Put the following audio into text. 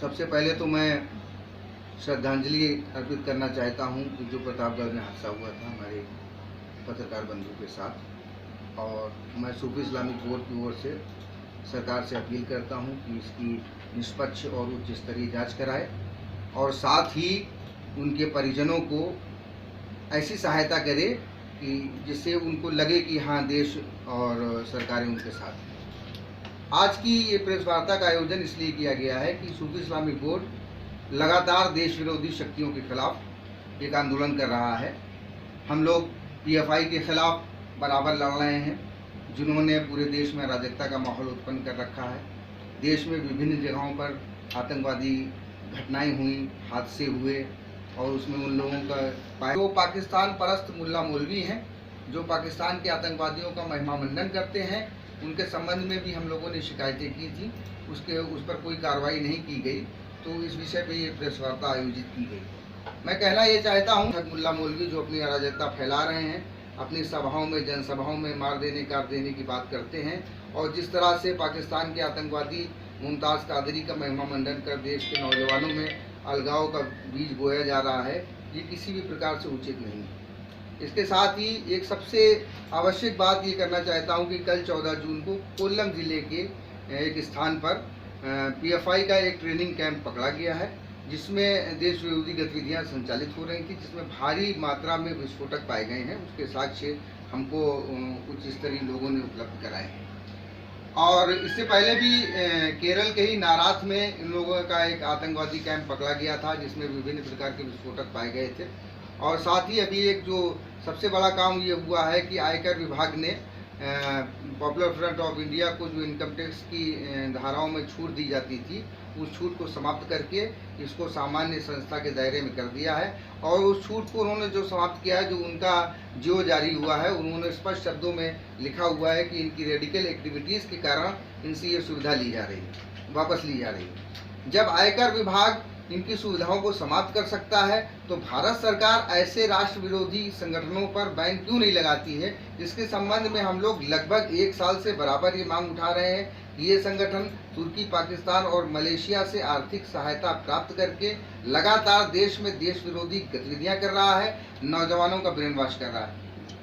सबसे पहले तो मैं श्रद्धांजलि अर्पित करना चाहता हूं कि जो प्रतापगढ़ में हादसा हुआ था हमारे पत्रकार बंधु के साथ, और मैं सूफी इस्लामिक बोर्ड की ओर से सरकार से अपील करता हूं कि इसकी निष्पक्ष और उच्च स्तरीय जाँच कराए और साथ ही उनके परिजनों को ऐसी सहायता करे कि जिससे उनको लगे कि हाँ, देश और सरकारें उनके साथ हैं। आज की ये प्रेस वार्ता का आयोजन इसलिए किया गया है कि सूफी इस्लामिक बोर्ड लगातार देश विरोधी शक्तियों के खिलाफ एक आंदोलन कर रहा है। हम लोग पीएफआई के खिलाफ बराबर लड़ रहे हैं, जिन्होंने पूरे देश में अराजकता का माहौल उत्पन्न कर रखा है। देश में विभिन्न जगहों पर आतंकवादी घटनाएं हुई, हादसे हुए और उसमें उन लोगों का जो पाकिस्तान परस्त मुल्ला मौलवी हैं, जो पाकिस्तान के आतंकवादियों का महिमा मंडन करते हैं, उनके संबंध में भी हम लोगों ने शिकायतें की थी। उस पर कोई कार्रवाई नहीं की गई, तो इस विषय पे ये प्रेस वार्ता आयोजित की गई। मैं कहना ये चाहता हूँ, मुल्ला मौलवी जो अपनी अराजकता फैला रहे हैं, अपनी सभाओं में, जनसभाओं में मार देने, काट देने की बात करते हैं, और जिस तरह से पाकिस्तान के आतंकवादी मुमताज़ कादरी का महिमा मंडन कर देश के नौजवानों में अलगाव का बीज बोया जा रहा है, ये किसी भी प्रकार से उचित नहीं है। इसके साथ ही एक सबसे आवश्यक बात ये करना चाहता हूँ कि कल 14 जून को कोल्लम ज़िले के एक स्थान पर पीएफआई का एक ट्रेनिंग कैंप पकड़ा गया है, जिसमें देश विरोधी गतिविधियाँ संचालित हो रही थी, जिसमें भारी मात्रा में विस्फोटक पाए गए हैं। उसके साक्ष्य हमको उच्च स्तरीय लोगों ने उपलब्ध कराए हैं। और इससे पहले भी केरल के ही नाराथ में इन लोगों का एक आतंकवादी कैंप पकड़ा गया था, जिसमें विभिन्न प्रकार के विस्फोटक पाए गए थे। और साथ ही अभी एक जो सबसे बड़ा काम ये हुआ है कि आयकर विभाग ने पॉपुलर फ्रंट ऑफ इंडिया को जो इनकम टैक्स की धाराओं में छूट दी जाती थी, उस छूट को समाप्त करके इसको सामान्य संस्था के दायरे में कर दिया है। और उस छूट को उन्होंने जो समाप्त किया है, जो उनका जियो जारी हुआ है, उन्होंने स्पष्ट शब्दों में लिखा हुआ है कि इनकी रेडिकल एक्टिविटीज़ के कारण इनसे ये सुविधा ली जा रही है, वापस ली जा रही है। जब आयकर विभाग इनकी सुविधाओं को समाप्त कर सकता है, तो भारत सरकार ऐसे राष्ट्र विरोधी संगठनों पर बैन क्यों नहीं लगाती है, जिसके संबंध में हम लोग लगभग 1 साल से बराबर ये मांग उठा रहे हैं कि ये संगठन तुर्की, पाकिस्तान और मलेशिया से आर्थिक सहायता प्राप्त करके लगातार देश में देश विरोधी गतिविधियां कर रहा है, नौजवानों का ब्रेन वॉश कर रहा है।